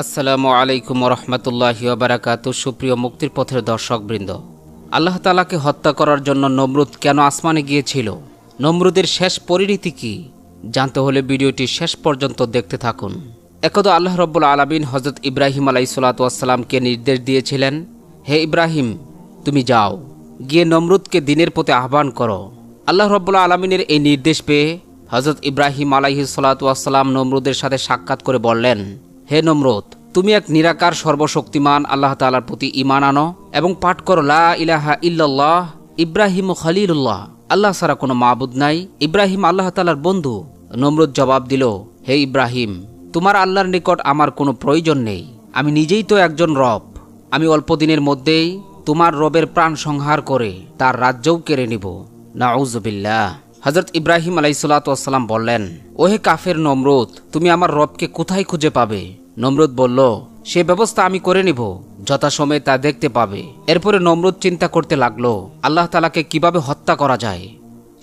আসসালামু আলাইকুম রহমতুল্লাহি ওয়া বারাকাতুহু। সুপ্রিয় মুক্তির পথের দর্শকবৃন্দ, আল্লাহ তাআলাকে হত্যা করার জন্য নমরুদ কেন আসমানে গিয়েছিল, নমরুদের শেষ পরিণতি কি, জানতে হলে ভিডিওটি শেষ পর্যন্ত দেখতে থাকুন। একদা আল্লাহ রব্বুল আলামিন হযরত ইব্রাহিম আলাইহিসসালাতু ওয়াসসালামকে নির্দেশ দিয়েছিলেন, হে ইব্রাহিম, তুমি যাও, গিয়ে নমরুদকে দ্বীনের পথে আহ্বান করো। আল্লাহ রব্বুল আলামিনের এই নির্দেশ পেয়ে হযরত ইব্রাহিম আলাইহিসসালাতু ওয়াসসালাম নমরুদের সাথে সাক্ষাৎ করে বললেন, হে নমরুদ, তুমি এক নিরাকার সর্বশক্তিমান আল্লাহ তাআলার প্রতি ঈমান আনো এবং পাঠ করো লা ইলাহা ইল্লাল্লাহ ইব্রাহিম খলিলুল্লাহ, আল্লাহ ছাড়া কোনো মাবুদ নাই, ইব্রাহিম আল্লাহ তাআলার বন্ধু। নমরুদ জবাব দিল, হে ইব্রাহিম, তোমার আল্লাহর নিকট আমার কোনো প্রয়োজন নেই, আমি নিজেই তো একজন রব, আমি অল্প দিনের মধ্যেই তোমার রবের প্রাণ সংহার করে তার রাজ্যও কেড়ে নিব। নাউযুবিল্লাহ। হযরত ইব্রাহিম আলাইহিসসালাতু ওয়াসসালাম বললেন, ওহে কাফের নমরুদ, তুমি আমার রবকে কোথায় খুঁজে পাবে? নমরুদ বলল, সে ব্যবস্থা আমি করে নিব, যথাসময়ে তা দেখতে পাবে। এরপরে নমরুদ চিন্তা করতে লাগলো আল্লাহ তাআলাকে কিভাবে হত্যা করা যায়।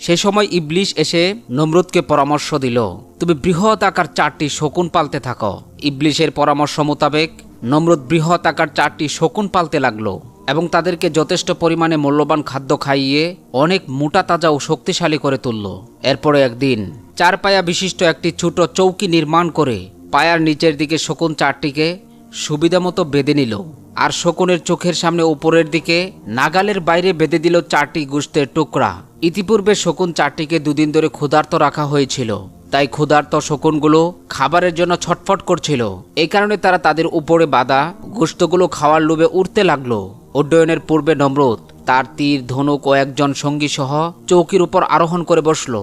সেই সময় ইবলিস এসে নমরুদকে পরামর্শ দিল, তুমি বৃহৎ আকার 4টি শকুন পালতে থাকো। ইবলিসের পরামর্শ মোতাবেক নমরুদ বৃহৎ আকার 4টি শকুন পালতে লাগলো এবং তাদেরকে যথেষ্ট পরিমাণে মূল্যবান খাদ্য খাইয়ে অনেক মোটা তাজা ও শক্তিশালী করে তুলল। এরপরে একদিন 4 পায়া বিশিষ্ট একটি ছোট চৌকি নির্মাণ করে পায়ার নিচের দিকে শকুন 4টিকে সুবিধামতো বেঁধে নিল, আর শকুনের চোখের সামনে উপরের দিকে নাগালের বাইরে বেঁধে দিল 4টি গোশতের টুকরা। ইতিপূর্বে শকুন 4টিকে দুদিন ধরে ক্ষুধার্ত রাখা হয়েছিল, তাই ক্ষুধার্ত শকুনগুলো খাবারের জন্য ছটফট করছিল। এই কারণে তারা তাদের উপরে বাঁধা গোশতগুলো খাওয়ার লোভে উঠতে লাগলো। উড্ডয়নের পূর্বে নমরুদ তার তীর, ধনুক ও একজন সঙ্গী সহ চৌকির উপর আরোহণ করে বসল।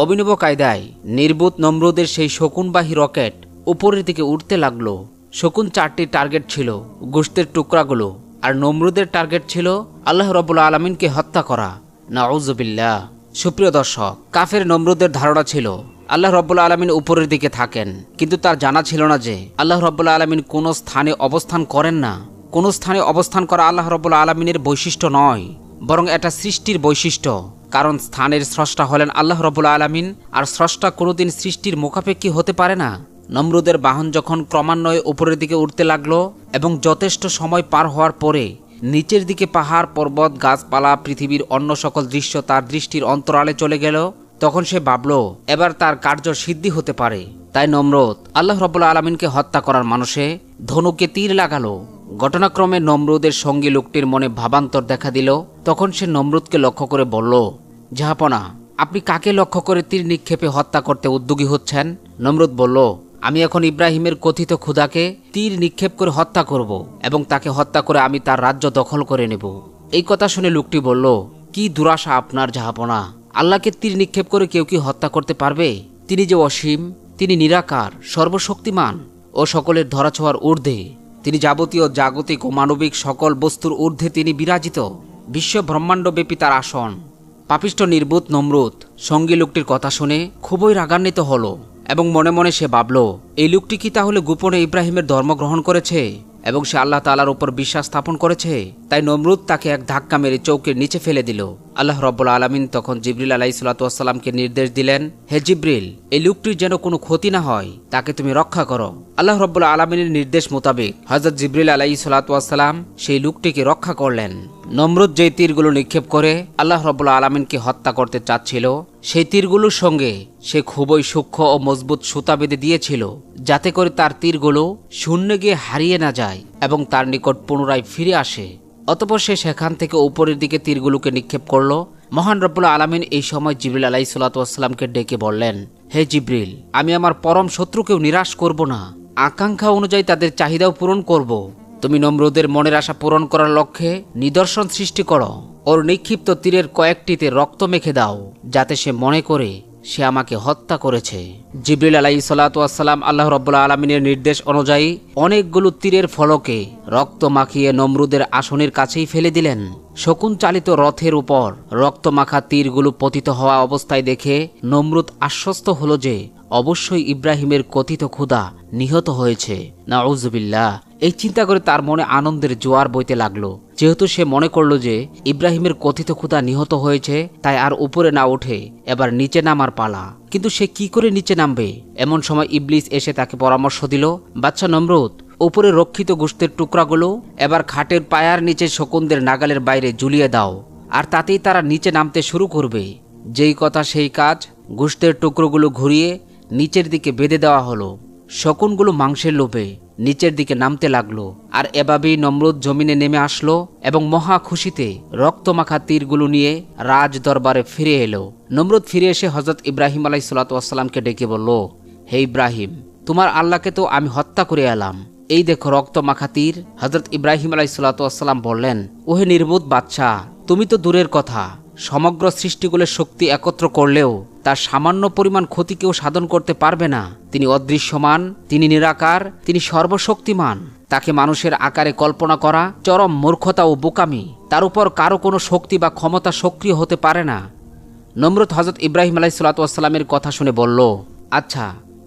অভিনব কায়দায় নির্বুত নমরুদের সেই শকুনবাহী রকেট উপরের দিকে উঠতে লাগলো। শকুন 4টি টার্গেট ছিল গোশতের টুকরাগুলো, আর নমরুদের টার্গেট ছিল আল্লাহ রাব্বুল আলামিনকে হত্যা করা। নাউযুবিল্লাহ। সুপ্রিয় দর্শক, কাফের নমরুদের ধারণা ছিল আল্লাহ রাব্বুল আলামিন উপরের দিকে থাকেন, কিন্তু তার জানা ছিল না যে আল্লাহ রাব্বুল আলামিন কোনো স্থানে অবস্থান করেন না। কোন স্থানে অবস্থান করা আল্লাহ রাব্বুল আলামিনের বৈশিষ্ট্য নয়, বরং এটা সৃষ্টির বৈশিষ্ট্য। কারণ স্থানের স্রষ্টা হলেন আল্লাহ রাব্বুল আলামিন, আর স্রষ্টা কোনোদিন সৃষ্টির মুখাপেক্ষী হতে পারে না। নমরুদের বাহন যখন ক্রমান্বয়ে উপরের দিকে উঠতে লাগলো এবং যথেষ্ট সময় পার হওয়ার পরে নিচের দিকে পাহাড়, পর্বত, গাছপালা, পৃথিবীর অন্য সকল দৃশ্য তার দৃষ্টির অন্তরালে চলে গেল, তখন সে ভাবল এবার তার কার্য সিদ্ধি হতে পারে। তাই নমরুদ আল্লাহ রাব্বুল আলামিনকে হত্যা করার মানসে ধনুকে তীর লাগালো। ঘটনাক্রমে নমরুদের সঙ্গী লোকটির মনে ভাবান্তর দেখা দিল। তখন সে নমরুদকে লক্ষ্য করে বলল, জাহাপনা, আপনি কাকে লক্ষ্য করে তীর নিক্ষেপে হত্যা করতে উদ্যোগী হচ্ছেন? নমরুদ বলল, আমি এখন ইব্রাহিমের কথিত ক্ষুধাকে তীর নিক্ষেপ করে হত্যা করব এবং তাকে হত্যা করে আমি তার রাজ্য দখল করে নেব। এই কথা শুনে লোকটি বলল, কি দুরাশা আপনার জাহাপনা, আল্লাহকে তীর নিক্ষেপ করে কেউ কি হত্যা করতে পারবে? তিনি যে অসীম, তিনি নিরাকার, সর্বশক্তিমান ও সকলের ধরাছোঁয়ার ঊর্ধ্বে। তিনি যাবতীয় জাগতিক ও মানবিক সকল বস্তুর ঊর্ধ্বে তিনি বিরাজিত। বিশ্ব ব্রহ্মাণ্ডব্যাপী তার আসন। পাপিষ্ঠ নির্বুত নমরুদ সঙ্গী লোকটির কথা শুনে খুবই রাগান্বিত হল এবং মনে মনে সে ভাবল, এই লোকটি কি তাহলে গোপনে ইব্রাহিমের ধর্ম গ্রহণ করেছে এবং সে আল্লাহ তাআলার উপর বিশ্বাস স্থাপন করেছে? তাই নমরুদ তাকে এক ধাক্কা মেরে চৌকের নিচে ফেলে দিল। আল্লাহ রাব্বুল আলামিন তখন জিবরিল আলাইহিসসালাতু ওয়াসসালামকে নির্দেশ দিলেন, হে জিবরিল, এই লোকটির যেন কোনো ক্ষতি না হয়, তাকে তুমি রক্ষা করো। আল্লাহ রাব্বুল আলামিনের নির্দেশ মোতাবেক হযরত জিবরিল আলাইহিসসালাতু ওয়াসসালাম সেই লোকটিকে রক্ষা করলেন। নমরুদ যে তীরগুলো নিক্ষেপ করে আল্লাহ রাব্বুল আলামিনকে হত্যা করতে চাচ্ছিল, সেই তীরগুলোর সঙ্গে সে খুবই সূক্ষ্ম ও মজবুত সুতা বেঁধে দিয়েছিল, যাতে করে তার তীরগুলো শূন্যে গিয়ে হারিয়ে না যায় এবং তার নিকট পুনরায় ফিরে আসে। অতঃপর সে সেখান থেকে উপরের দিকে তীরগুলোকে নিক্ষেপ করল। মহান রব্বুল আলামিন এই সময় জিবরিল আলাইহিসসালাতু ওয়াসসালামকে ডেকে বললেন, হে জিবরিল, আমি আমার পরম শত্রুকেও নিরাশ করব না, আকাঙ্ক্ষা অনুযায়ী তাদের চাহিদাও পূরণ করব। তুমি নমরুদের মনের আশা পূরণ করার লক্ষ্যে নিদর্শন সৃষ্টি করো। ওর নিক্ষিপ্ত তীরের কয়েকটিতে রক্ত মেখে দাও, যাতে সে মনে করে সে আমাকে হত্যা করেছে। জিবরিল আলাইহিসসালাতু ওয়াসসালাম আল্লাহ রাব্বুল আলামিনের নির্দেশ অনুযায়ী অনেকগুলো তীরের ফলকে রক্ত মাখিয়ে নমরুদের আসনের কাছেই ফেলে দিলেন। শকুন চালিত রথের উপর রক্ত মাখা তীরগুলো পতিত হওয়া অবস্থায় দেখে নমরুদ আশ্বস্ত হলো যে অবশ্যই ইব্রাহিমের কথিত ক্ষুধা নিহত হয়েছে। নাউযুবিল্লাহ। এই চিন্তা করে তার মনে আনন্দের জোয়ার বইতে লাগলো। যেহেতু সে মনে করলো যে ইব্রাহিমের কথিত ক্ষুধা নিহত হয়েছে, তাই আর উপরে না উঠে এবার নিচে নামার পালা। কিন্তু সে কি করে নিচে নামবে? এমন সময় ইবলিস এসে তাকে পরামর্শ দিল, বাচ্চা নমরুদ, উপরে রক্ষিত গোশতের টুকরাগুলো এবার খাটের পায়ার নিচে শকুনদের নাগালের বাইরে ঝুলিয়ে দাও, আর তাতেই তারা নিচে নামতে শুরু করবে। যেই কথা সেই কাজ, গোশতের টুকরোগুলো ঘুরিয়ে নিচের দিকে বেঁধে দেওয়া হলো। শকুনগুলো মাংসের লোভে নিচের দিকে নামতে লাগলো, আর এভাবেই নমরুদ জমিনে নেমে আসলো এবং মহা খুশিতে রক্তমাখা তীরগুলো নিয়ে রাজ দরবারে ফিরে এলো। নমরুদ ফিরে এসে হযরত ইব্রাহিম আলাইহিসসালামকে ডেকে বলল, হে ইব্রাহিম, তোমার আল্লাহকে তো আমি হত্যা করে এলাম, এই দেখো রক্তমাখা তীর। হযরত ইব্রাহিম আলাইহিসসালাম বললেন, ওহে নির্বোধ বাদশাহ, তুমি তো দূরের কথা, সমগ্র সৃষ্টিগুলোর শক্তি একত্র করলেও তার সামান্য পরিমাণ ক্ষতি কেউ সাধন করতে পারবে না। তিনি অদৃশ্যমান, তিনি নিরাকার, তিনি সর্বশক্তিমান। তাকে মানুষের আকারে কল্পনা করা চরম মূর্খতা ও বোকামি। তার উপর কারো কোনো শক্তি বা ক্ষমতা সক্রিয় হতে পারে না। নমরুদ হযরত ইব্রাহিম আলাইহিসসালামের কথা শুনে বলল, আচ্ছা,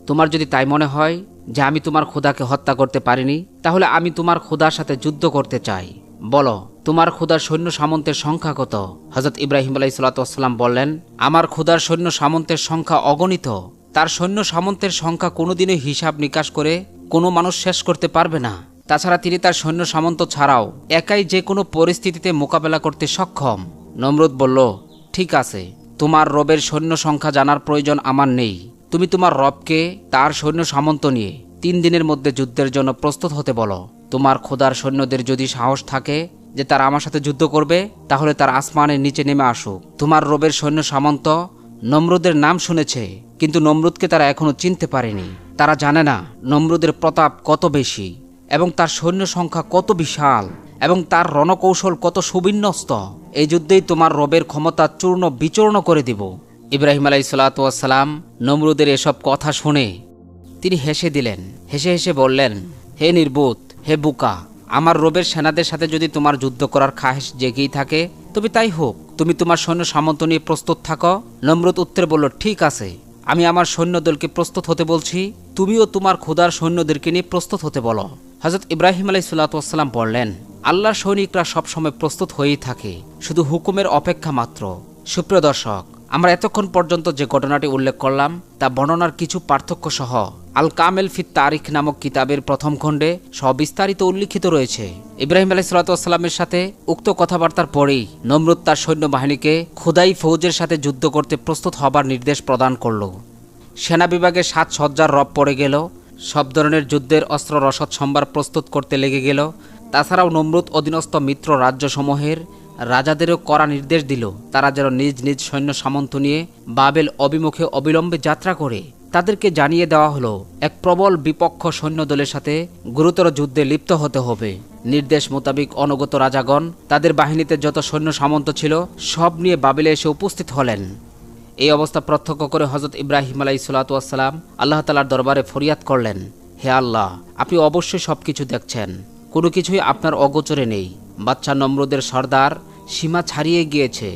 তোমার যদি তাই মনে হয় যে আমি তোমার খোদাকে হত্যা করতে পারিনি, তাহলে আমি তোমার খোদার সাথে যুদ্ধ করতে চাই। বলো, তোমার খোদার সৈন্য সামন্তের সংখ্যা কত? হযরত ইব্রাহিম আলাইহিসসালাম বললেন, আমার খোদার সৈন্য সামন্তের সংখ্যা অগণিত। তার সৈন্য সামন্তের সংখ্যা কোনোদিনই হিসাব নিকাশ করে কোনো মানুষ শেষ করতে পারবে না। তাছাড়া তিনি তার সৈন্য সামন্ত ছাড়াও একাই যে কোনো পরিস্থিতিতে মোকাবেলা করতে সক্ষম। নমরুদ বলল, ঠিক আছে, তোমার রবের সৈন্য সংখ্যা জানার প্রয়োজন আমার নেই। তুমি তোমার রবকে তার সৈন্য সামন্ত নিয়ে 3 দিনের মধ্যে যুদ্ধের জন্য প্রস্তুত হতে বলো। তোমার খোদার সৈন্যদের যদি সাহস থাকে যে তারা আমার সাথে যুদ্ধ করবে, তাহলে তার আসমানের নিচে নেমে আসুক। তোমার রবের সৈন্য সামন্ত নমরুদের নাম শুনেছে, কিন্তু নমরুদকে তারা এখনো চিনতে পারেনি। তারা জানে না নমরুদের প্রতাপ কত বেশি এবং তার সৈন্য সংখ্যা কত বিশাল এবং তার রণকৌশল কত সুবিন্যস্ত। এই যুদ্ধেই তোমার রবের ক্ষমতা চূর্ণ বিচূর্ণ করে দিব। ইব্রাহিম আলাইহিসসালাম নমরুদের এসব কথা শুনে তিনি হেসে দিলেন। হেসে হেসে বললেন, হে নির্বোধ, হে বুকা, আমার রবের সেনাদের সাথে যদি তোমার যুদ্ধ করার খাহেশ জেগেই থাকে, তবে তাই হোক, তুমি তোমার সৈন্য সামন্ত নিয়ে প্রস্তুত থাকো। নমরুদ উত্তরে বলল, ঠিক আছে, আমি আমার সৈন্যদলকে প্রস্তুত হতে বলছি, তুমিও তোমার খোদার সৈন্যদেরকে নিয়ে প্রস্তুত হতে বলো। হযরত ইব্রাহিম আলাইহিসসালাম বললেন, আল্লাহর সৈনিকরা সবসময় প্রস্তুত হয়েই থাকে, শুধু হুকুমের অপেক্ষা মাত্র। সুপ্রিয় দর্শক, আমরা এতক্ষণ পর্যন্ত যে ঘটনাটি উল্লেখ করলাম তা বর্ণনার কিছু পার্থক্য সহ আল কামেল ফিত তারিখ নামক কিতাবের প্রথম খণ্ডে সবিস্তারিত উল্লিখিত রয়েছে। ইব্রাহিম আলাইহিসসালামের সাথে উক্ত কথাবার্তার পরেই নমরুদ তার সৈন্যবাহিনীকে খোদাই ফৌজের সাথে যুদ্ধ করতে প্রস্তুত হবার নির্দেশ প্রদান করল। সেনা বিভাগে 7 সজ্জার রব পড়ে গেল। সব ধরনের যুদ্ধের অস্ত্র রসদ সম্ভার প্রস্তুত করতে লেগে গেল। তাছাড়াও নমরুদ অধীনস্থ মিত্র রাজ্যসমূহের রাজাদেরও কড়া নির্দেশ দিল, তারা যেন নিজ নিজ সৈন্য সামন্ত নিয়ে বাবেল অভিমুখে অবিলম্বে যাত্রা করে। তাদেরকে জানিয়ে দেওয়া হলো, এক প্রবল বিপক্ষ সৈন্যদলের সাথে গুরুতর যুদ্ধে লিপ্ত হতে হবে। নির্দেশ মোতাবেক অনুগত রাজাগণ তাদের বাহিনীতে যত সৈন্য সামন্ত ছিল সব নিয়ে বাবেলে এসে উপস্থিত হলেন। এই অবস্থা প্রত্যক্ষ করে হযরত ইব্রাহিম আলাইহিসসালাম আল্লাহ তাআলার দরবারে ফরিয়াদ করলেন, হে আল্লাহ, আপনি অবশ্যই সবকিছু দেখছেন, কোনো কিছুই আপনার অগোচরে নেই। বাদশা নমরুদের সর্দার সীমা ছাড়িয়ে গিয়েছে।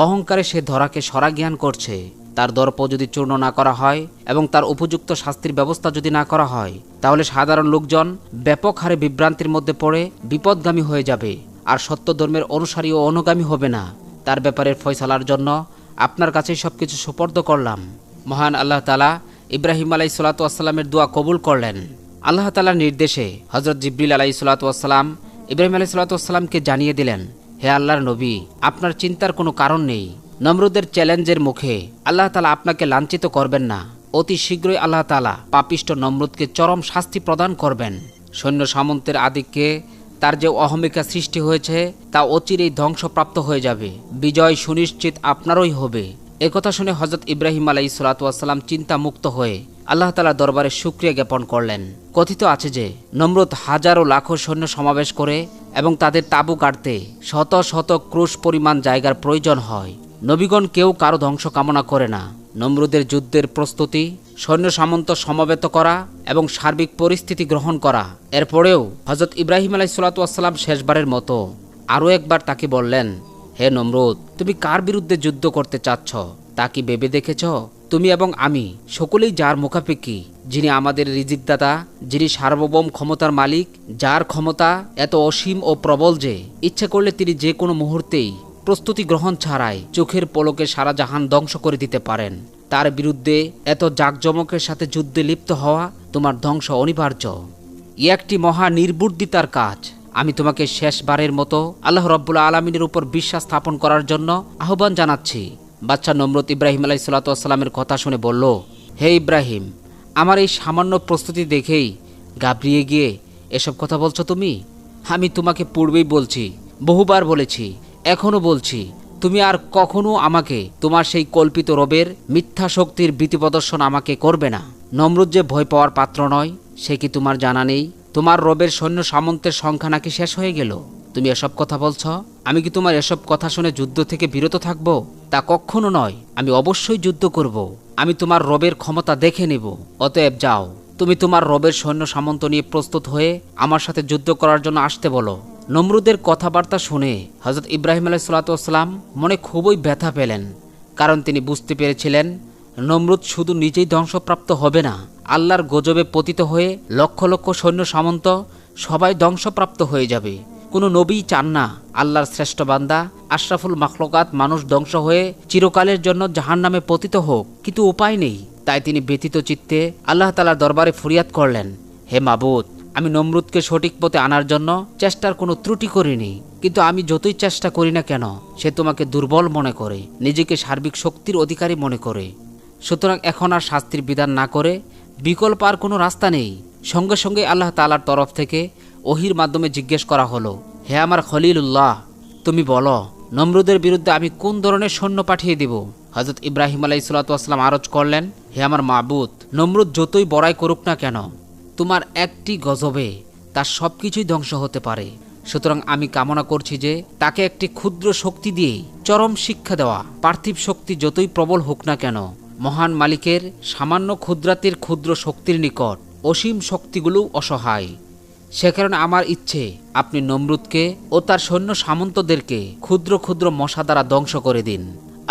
অহংকারে সে ধরাকে সরা জ্ঞান করছে। তার দর্প যদি চূর্ণ না করা হয় এবং তার উপযুক্ত শাস্তির ব্যবস্থা যদি না করা হয়, তাহলে সাধারণ লোকজন ব্যাপক হারে বিভ্রান্তির মধ্যে পড়ে বিপদগামী হয়ে যাবে, আর সত্য ধর্মের অনুসারী ও অনুগামী হবে না। তার ব্যাপারে ফয়সালার জন্য আপনার কাছেই সবকিছু সুপর্দ করলাম। মহান আল্লাহ তাআলা ইব্রাহিম আলাইহিসসালামের দোয়া কবুল করলেন। আল্লাহ তাআলার নির্দেশে হযরত জিবরিল আলাইহিসসালাম ইব্রাহিম আলাইহিসসালামকে জানিয়ে দিলেন, হে আল্লাহর নবী, আপনার চিন্তার কোনো কারণ নেই। নমরুদের চ্যালেঞ্জের মুখে আল্লাহ তাআলা আপনাকে লাঞ্ছিত করবেন না। অতি শীঘ্রই আল্লাহ তাআলা পাপিষ্ঠ নমরুদকে চরম শাস্তি প্রদান করবেন। সৈন্য সামন্তের আধিক্যে তার যে অহমিকা সৃষ্টি হয়েছে তা অচিরেই ধ্বংসপ্রাপ্ত হয়ে যাবে। বিজয় সুনিশ্চিত আপনারই হবে। একথা শুনে হযরত ইব্রাহিম আলাইহিসসালাম চিন্তা মুক্ত হয়ে আল্লাহ তাআলার দরবারে শুকরিয়া জ্ঞাপন করলেন। কথিত আছে যে নমরুদ হাজারো লাখো সৈন্য সমাবেশ করে এবং তাদের তাঁবু গাড়তে শত শত ক্রুশ পরিমাণ জায়গার প্রয়োজন হয়। নবীগণ কেউ কারো ধ্বংস কামনা করে না। নমরুদের যুদ্ধের প্রস্তুতি, সৈন্য সামন্ত সমবেত করা এবং সার্বিক পরিস্থিতি গ্রহণ করা। এরপরেও হযরত ইব্রাহিম আলাইহিসসালাম শেষবারের মতো আরও একবার তাকে বললেন, হে নমরুদ, তুমি কার বিরুদ্ধে যুদ্ধ করতে চাচ্ছ তা কি ভেবে দেখেছ? তুমি এবং আমি সকলেই যার মুখাপেক্ষী, যিনি আমাদের রিজিকদাতা, যিনি সার্বভৌম ক্ষমতার মালিক, যার ক্ষমতা এত অসীম ও প্রবল যে ইচ্ছে করলে তিনি যে কোনো মুহূর্তেই প্রস্তুতি গ্রহণ ছাড়াই চোখের পলকে সারা জাহান ধ্বংস করে দিতে পারেন। তার বিরুদ্ধে এত জাঁকজমকের সাথে যুদ্ধে লিপ্ত হওয়া তোমার ধ্বংস অনিবার্য। ই একটি মহা নির্বুদ্ধিতার কাজ। আমি তোমাকে শেষবারের মতো আল্লাহ রাব্বুল আলামিনের উপর বিশ্বাস স্থাপন করার জন্য আহ্বান জানাচ্ছি। বাদশাহ নমরুদ ইব্রাহিম আলাইহিসসালাতু ওয়াসসালামের কথা শুনে বলল, হে ইব্রাহিম, আমার এই সামান্য প্রস্তুতি দেখেই ঘাবড়িয়ে গিয়ে এসব কথা বলছো তুমি? আমি তোমাকে পূর্বেই বলছি, বহুবার বলেছি, এখনও বলছি, তুমি আর কখনো আমাকে তোমার সেই কল্পিত রবের মিথ্যা শক্তির ভীতি প্রদর্শন আমাকে করবে না। নমরুদ যে ভয় পাওয়ার পাত্র নয়, সে কি তোমার জানা নেই? তোমার রবের সৈন্য সামন্তের সংখ্যা নাকি শেষ হয়ে গেল? তুমি এসব কথা বলছ? আমি কি তোমার এসব কথা শুনে যুদ্ধ থেকে বিরত থাকব? তা কখনো নয়, আমি অবশ্যই যুদ্ধ করব। আমি তোমার রবের ক্ষমতা দেখে নেব। অতএব যাও, তুমি তোমার রবের সৈন্য সামন্ত নিয়ে প্রস্তুত হয়ে আমার সাথে যুদ্ধ করার জন্য আসতে বলো। নমরুদের কথাবার্তা শুনে হযরত ইব্রাহিম আলাইহিসসালাতু ওয়াসসালাম মনে খুবই ব্যথা পেলেন, কারণ তিনি বুঝতে পেরেছিলেন নমরুদ শুধু নিজেই ধ্বংসপ্রাপ্ত হবে না, আল্লাহর গজবে পতিত হয়ে লক্ষ লক্ষ সৈন্য সামন্ত সবাই ধ্বংসপ্রাপ্ত হয়ে যাবে। কোনো নবীই চান না আল্লাহর শ্রেষ্ঠ বান্দা আশরাফুল মাখলুকাত মানুষ ধ্বংস হয়ে চিরকালের জন্য জাহান্নামে পতিত হোক, কিন্তু উপায় নেই। তাই তিনি ব্যথিত চিত্তে আল্লাহ তাআলার দরবারে ফরিয়াদ করলেন, হে মাবুদ, আমি নমরুদকে সঠিক পথে আনার জন্য চেষ্টার কোনো ত্রুটি করিনি, কিন্তু আমি যতই চেষ্টা করি না কেন সে তোমাকে দুর্বল মনে করে, নিজেকে সার্বিক শক্তির অধিকারী মনে করে। সুতরাং এখন আর শাস্তির বিধান না করে বিকল্প আর কোনো রাস্তা নেই। সঙ্গে সঙ্গে আল্লাহ তাআলার তরফ থেকে ওহির মাধ্যমে জিজ্ঞেস করা হলো, হে আমার খলিলুল্লাহ, তুমি বলো নমরুদের বিরুদ্ধে আমি কোন ধরনের সৈন্য পাঠিয়ে দেব? হযরত ইব্রাহিম আলাইহিসসালাতু ওয়াসসালাম আরজ করলেন, হে আমার মাবুদ, নমরুদ যতই বড়াই করুক না কেন, তোমার একটি গজবে তার সব কিছুই ধ্বংস হতে পারে। সুতরাং আমি কামনা করছি যে তাকে একটি ক্ষুদ্র শক্তি দিয়েই চরম শিক্ষা দেওয়া। পার্থিব শক্তি যতই প্রবল হোক না কেন, মহান মালিকের সামান্য ক্ষুদ্রাতির ক্ষুদ্র শক্তির নিকট অসীম শক্তিগুলো অসহায়। সে কারণে আমার ইচ্ছে আপনি নমরুদকে ও তার সৈন্য সামন্তদেরকে ক্ষুদ্র ক্ষুদ্র মশা দ্বারা ধ্বংস করে দিন।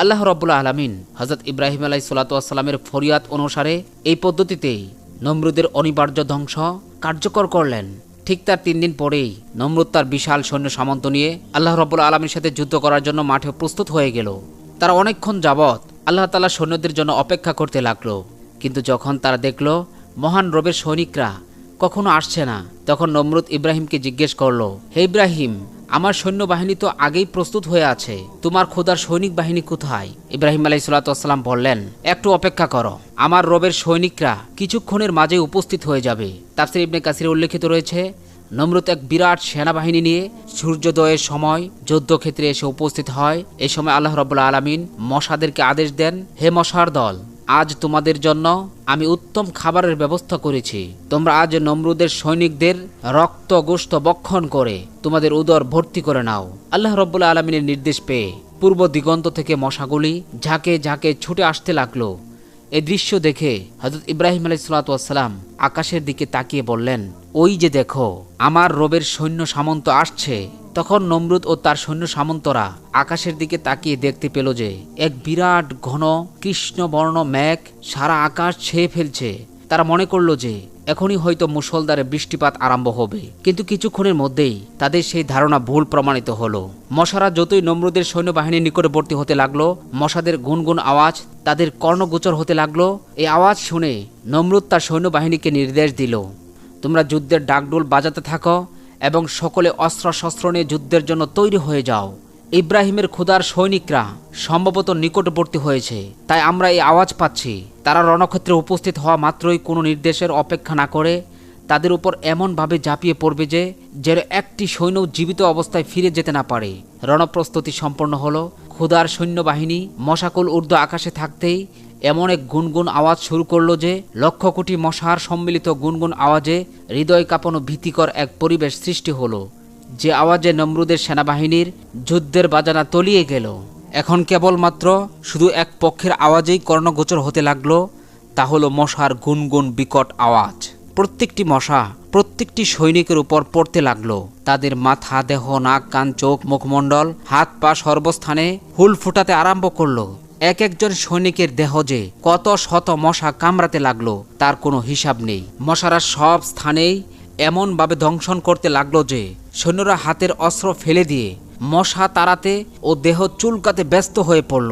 আল্লাহ রাব্বুল আলামিন হযরত ইব্রাহিম আলাইহিসসালাতু ওয়াসসালামের ফরিয়াদ অনুসারে এই পদ্ধতিতেই নমরুদের অনিবার্য ধ্বংস কার্যকর করলেন। ঠিক তার 3 দিন পরেই নমরুদ তার বিশাল সৈন্য সামন্ত নিয়ে আল্লাহ রাব্বুল আলামিনের সাথে যুদ্ধ করার জন্য মাঠে প্রস্তুত হয়ে গেল। তারা অনেকক্ষণ যাবৎ আল্লাহ তাআলা সৈন্যদের জন্য অপেক্ষা করতে লাগলো, কিন্তু যখন তারা দেখল মহান রবের সৈনিকরা কখনো আসছে না, তখন নমরুদ ইব্রাহিমকে জিজ্ঞেস করলো, হে ইব্রাহিম, আমার সৈন্যবাহিনী তো আগেই প্রস্তুত হয়ে আছে, তোমার খোদার সৈনিক বাহিনী কোথায়? ইব্রাহিম আলাইহিসসালাতু ওয়াসসালাম বললেন, একটু অপেক্ষা করো, আমার রবের সৈনিকরা কিছুক্ষণের মাঝে উপস্থিত হয়ে যাবে। তাফসীর ইবনে কাসিরে উল্লেখিত রয়েছে, নমরুদ এক বিরাট সেনাবাহিনী নিয়ে সূর্যোদয়ের সময় যুদ্ধক্ষেত্রে এসে উপস্থিত হয়। এই সময় আল্লাহ রাব্বুল আলামিন মশাদেরকে আদেশ দেন, হে মশার দল, আজ তোমাদের জন্য আমি উত্তম খাবারের ব্যবস্থা করেছি। তোমরা আজ নমরুদের সৈনিকদের রক্ত গোশত ভক্ষণ করে তোমাদের উদর ভর্তি করে নাও। আল্লাহ রাব্বুল আলামিনের নির্দেশ পেয়ে পূর্ব দিগন্ত থেকে মশাগুলি ঝাঁকে ঝাঁকে ছুটে আসতে লাগলো। এই দৃশ্য দেখে হযরত ইব্রাহিম আলাইহিসসালাতু ওয়াসসালাম আকাশের দিকে তাকিয়ে বললেন, ওই যে দেখো, আমার রবের সৈন্য সামন্ত আসছে। তখন নমরুদ ও তার সৈন্য সামন্তরা আকাশের দিকে তাকিয়ে দেখতে পেল যে এক বিরাট ঘন কৃষ্ণবর্ণ মেঘ সারা আকাশ ছেয়ে ফেলছে। তারা মনে করল যে এখনই হয়তো মুষলধারে বৃষ্টিপাত আরম্ভ হবে, কিন্তু কিছুক্ষণের মধ্যেই তাদের সেই ধারণা ভুল প্রমাণিত হলো। মশারা যতই নমরুদের সৈন্যবাহিনীর নিকটবর্তী হতে লাগলো, মশাদের গুনগুন আওয়াজ তাদের কর্ণগোচর হতে লাগলো। এই আওয়াজ শুনে নমরুদ তার সৈন্যবাহিনীকে নির্দেশ দিল, তোমরা যুদ্ধের ডাকডোল বাজাতে থাকো এবং সকলে অস্ত্রশস্ত্র নিয়ে যুদ্ধের জন্য তৈরি হয়ে যাও। ইব্রাহিমের খোদার সৈনিকরা সম্ভবত নিকটবর্তী হয়েছে, তাই আমরা এই আওয়াজ পাচ্ছি। তারা রণক্ষেত্রে উপস্থিত হওয়া মাত্রই কোনো নির্দেশের অপেক্ষা না করে তাদের উপর এমনভাবে ঝাঁপিয়ে পড়বে যে যেন একটি সৈন্য জীবিত অবস্থায় ফিরে যেতে না পারে। রণপ্রস্তুতি সম্পন্ন হলো। খোদার সৈন্যবাহিনী মশাকুল ঊর্ধ্ব আকাশে থাকতেই এমন এক গুনগুন আওয়াজ শুরু করলো যে লক্ষ কোটি মশার সম্মিলিত গুনগুন আওয়াজে হৃদয় কাঁপানো ভীতিকর এক পরিবেশ সৃষ্টি হলো, যে আওয়াজে নমরুদের সেনাবাহিনীর যুদ্ধের বাজানা তলিয়ে গেল। এখন কেবলমাত্র শুধু এক পক্ষের আওয়াজেই কর্ণগোচর হতে লাগলো, তা হলো মশার গুনগুন বিকট আওয়াজ। প্রত্যেকটি মশা প্রত্যেকটি সৈনিকের উপর পড়তে লাগলো। তাদের মাথা, দেহ, নাক, কান, চোখ, মুখমণ্ডল, হাত পা সর্বস্থানে হুল ফুটাতে আরম্ভ করলো। এক একজন সৈনিকের দেহ যে কত শত মশা কামড়াতে লাগলো তার কোনো হিসাব নেই। মশারা সব স্থানেই এমনভাবে দংশন করতে লাগলো যে সৈন্যরা হাতের অস্ত্র ফেলে দিয়ে মশা তাড়াতে ও দেহ চুলকাতে ব্যস্ত হয়ে পড়ল।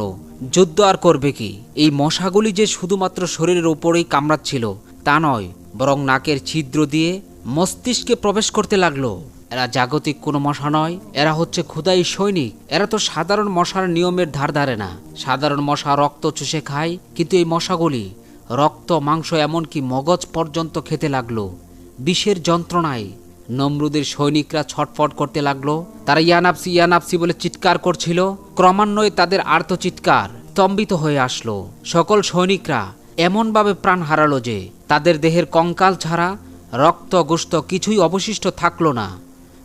যুদ্ধ আর করবে কি? এই মশাগুলি যে শুধুমাত্র শরীরের উপরেই কামড়াচ্ছিল তা নয়, বরং নাকের ছিদ্র দিয়ে মস্তিষ্কে প্রবেশ করতে লাগলো। এরা জাগতিক কোনো মশা নয়, এরা হচ্ছে খোদাই সৈনিক। এরা তো সাধারণ মশার নিয়মের ধার ধারে না। সাধারণ মশা রক্ত চুষে খায়, কিন্তু এই মশাগুলি রক্ত, মাংস, এমনকি মগজ পর্যন্ত খেতে লাগলো। বিষের যন্ত্রণায় নমরুদের সৈনিকরা ছটফট করতে লাগলো। তারা ইয়ানাপসি ইয়ানাপসি বলে চিৎকার করছিল। ক্রমান্বয়ে তাদের আর্তচিৎকার স্তম্ভিত হয়ে আসলো। সকল সৈনিকরা এমনভাবে প্রাণ হারালো যে তাদের দেহের কঙ্কাল ছাড়া রক্ত, গোশত কিছুই অবশিষ্ট থাকলো না।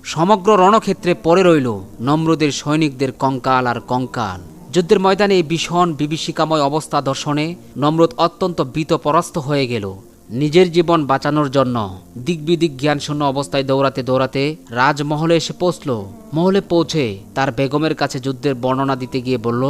সমগ্র রণক্ষেত্রে পড়ে রইল নমরুদের সৈনিকদের কঙ্কাল আর কঙ্কাল। যুদ্ধের ময়দানে এই ভীষণ বিভীষিকাময় অবস্থা দর্শনে নমরুদ অত্যন্ত ভীতপরাস্ত হয়ে গেল। নিজের জীবন বাঁচানোর জন্য দিক বিদিক জ্ঞানশূন্য অবস্থায় দৌড়াতে দৌড়াতে রাজমহলে এসে পৌঁছল। মহলে পৌঁছে তার বেগমের কাছে যুদ্ধের বর্ণনা দিতে গিয়ে বলল,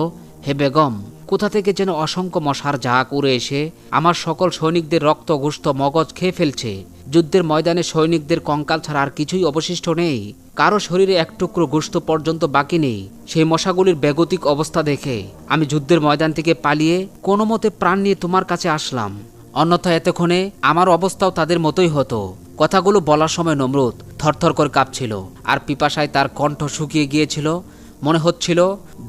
হে বেগম, কোথা থেকে যেন অসংখ্য মশার ঝাঁক উড়ে এসে আমার সকল সৈনিকদের রক্ত, গোশত, মগজ খেয়ে ফেলছে। যুদ্ধের ময়দানে সৈনিকদের কঙ্কাল ছাড়া আর কিছুই অবশিষ্ট নেই। কারো শরীরে এক টুকরো গোশত পর্যন্ত বাকি নেই। সেই মশাগুলির বেগতিক অবস্থা দেখে আমি যুদ্ধের ময়দান থেকে পালিয়ে কোনো মতে প্রাণ নিয়ে তোমার কাছে আসলাম। অন্যথা এতক্ষণে আমার অবস্থাও তাদের মতোই হতো। কথাগুলো বলার সময় নমরুদ থরথর করে কাঁপছিল, আর পিপাসায় তার কণ্ঠ শুকিয়ে গিয়েছিল। মনে হচ্ছিল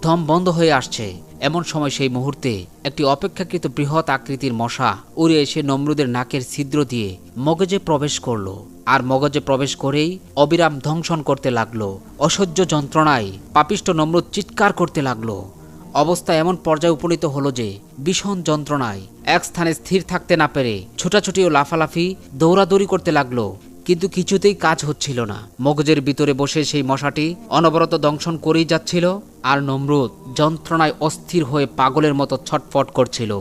দম বন্ধ হয়ে আসছে। এমন সময় সেই মুহূর্তে একটি অপেক্ষাকৃত বৃহৎ আকৃতির মশা উড়ে এসে নমরুদের নাকের ছিদ্র দিয়ে মগজে প্রবেশ করলো, আর মগজে প্রবেশ করেই অবিরাম ধ্বংসন করতে লাগলো। অসহ্য যন্ত্রণায় পাপিষ্ঠ নমরুদ চিৎকার করতে লাগলো। অবস্থা এমন পর্যায়ে উপনীত হলো যে ভীষণ যন্ত্রণায় এক স্থানে স্থির থাকতে না পেরে ছোটাছুটি ও লাফালাফি, দৌড়াদৌড়ি করতে লাগলো। কিন্তু কিছুতেই কাজ হচ্ছিল না। মগজের ভিতরে বসে সেই মশাটি অনবরত দংশন করেই যাচ্ছিল, আর নমরুদ যন্ত্রণায় অস্থির হয়ে পাগলের মতো ছটফট করছিল।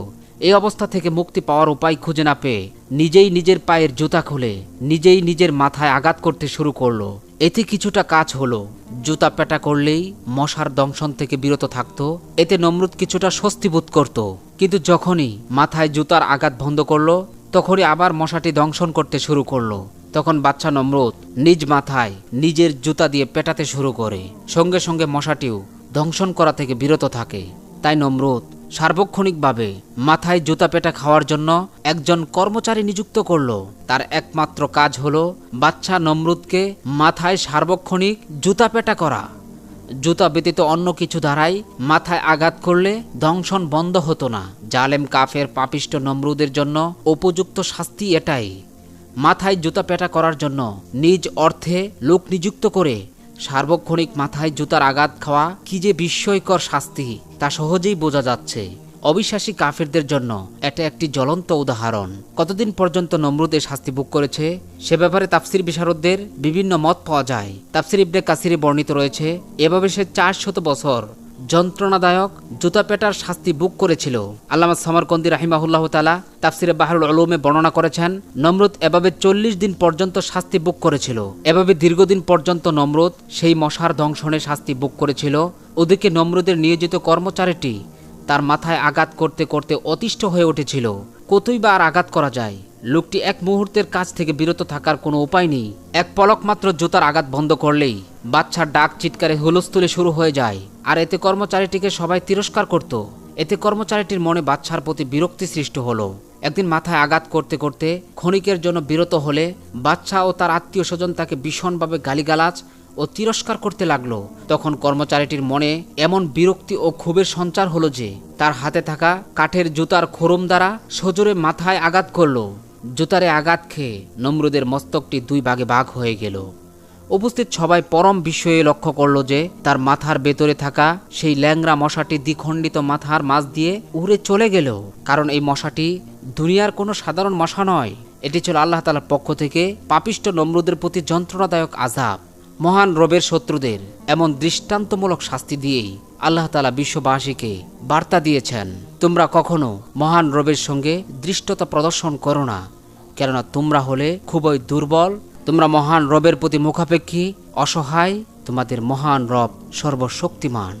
এই অবস্থা থেকে মুক্তি পাওয়ার উপায় খুঁজে না পেয়ে নিজেই নিজের পায়ের জুতা খুলে নিজেই নিজের মাথায় আঘাত করতে শুরু করলো। এতে কিছুটা কাজ হলো। জুতা পেটা করলেই মশার দংশন থেকে বিরত থাকতো। এতে নমরুদ কিছুটা স্বস্তি বোধ করত। কিন্তু যখনই মাথায় জুতার আঘাত বন্ধ করলো, তখনই আবার মশাটি দংশন করতে শুরু করলো। তখন বাচ্চা নমরুদ নিজ মাথায় নিজের জুতা দিয়ে পেটাতে শুরু করে। সঙ্গে সঙ্গে মশাটিও দংশন করা থেকে বিরত থাকে। তাই নমরুদ সার্বক্ষণিকভাবে মাথায় জুতা পেটা খাওয়ার জন্য একজন কর্মচারী নিযুক্ত করলো। তার একমাত্র কাজ হলো বাচ্চা নমরুদকে মাথায় সার্বক্ষণিক জুতা পেটা করা। জুতা ব্যতীত অন্য কিছু দ্বারাই মাথায় আঘাত করলে দংশন বন্ধ হতো না। জালেম কাফের পাপিষ্ট নমরুদের জন্য উপযুক্ত শাস্তি এটাই। মাথায় জুতা পেটা করার জন্য নিজ অর্থে লোক নিযুক্ত করে সার্বক্ষণিক মাথায় জুতার আঘাত খাওয়া কি যে বিস্ময়কর শাস্তি, তা সহজেই বোঝা যাচ্ছে। অবিশ্বাসী কাফেরদের জন্য এটা একটি জ্বলন্ত উদাহরণ। কতদিন পর্যন্ত নমরুদ এই শাস্তি ভোগ করেছে সে ব্যাপারে তাফসির বিশারদদের বিভিন্ন মত পাওয়া যায়। তাফসির ইবনে কাসিরে বর্ণিত রয়েছে, এভাবে সে 400 বছর যন্ত্রণাদায়ক জুতা পেটার শাস্তি ভোগ করেছিল। আল্লামা সামারকন্দি রাহিমাহুল্লাহ তাআলা তাফসিরে বাহরুল উলুমে বর্ণনা করেছেন, নমরুদ এভাবে 40 দিন পর্যন্ত শাস্তি ভোগ করেছিল। এভাবে দীর্ঘদিন পর্যন্ত নমরুদ সেই মশার দংশনে শাস্তি ভোগ করেছিল। ওদিকে নমরুদের নিয়োজিত কর্মচারীটি তার মাথায় আঘাত করতে করতে অতিষ্ঠ হয়ে উঠেছিল। কতই বা আর আঘাত করা যায়। লোকটি এক মুহূর্তের কাজ থেকে বিরত থাকার কোনো উপায় নেই। এক পলক মাত্র জুতার আঘাত বন্ধ করলেই বাচ্চার ডাক চিৎকারে হুলস্থুলে শুরু হয়ে যায়। আর এতে কর্মচারীটিকে সবাই তিরস্কার করত। এতে কর্মচারীটির মনে বাচ্চার প্রতি বিরক্তি সৃষ্টি হলো। একদিন মাথায় আঘাত করতে করতে ক্ষণিকের জন্য বিরত হলে বাচ্চা ও তার আত্মীয় স্বজন তাকে ভীষণভাবে গালিগালাজ ও তিরস্কার করতে লাগলো। তখন কর্মচারীটির মনে এমন বিরক্তি ও ক্ষোভের সঞ্চার হলো যে তার হাতে থাকা কাঠের জুতার খোরম দ্বারা সজোরে মাথায় আঘাত করলো। জুতারে আঘাত খেয়ে নমরুদের মস্তকটি 2 ভাগে ভাগ হয়ে গেল। উপস্থিত সবাই পরম বিস্ময়ে লক্ষ্য করল যে তার মাথার ভেতরে থাকা সেই ল্যাংড়া মশাটি দ্বিখণ্ডিত মাথার মাঝ দিয়ে উড়ে চলে গেল। কারণ এই মশাটি দুনিয়ার কোনো সাধারণ মশা নয়, এটি ছিল আল্লাহ তাআলার পক্ষ থেকে পাপিষ্ট নমরুদের প্রতি যন্ত্রণাদায়ক আযাব। মহান রবের শত্রুদের এমন দৃষ্টান্তমূলক শাস্তি দিয়েই আল্লাহ তাআলা বিশ্ববাসীকে বার্তা দিয়েছেন, তোমরা কখনো মহান রবের সঙ্গে দৃষ্টতা প্রদর্শন করো না, কেননা তোমরা হলে খুবই দুর্বল। তোমরা মহান রবের প্রতি মুখাপেক্ষী, অসহায়। তোমাদের মহান রব সর্বশক্তিমান।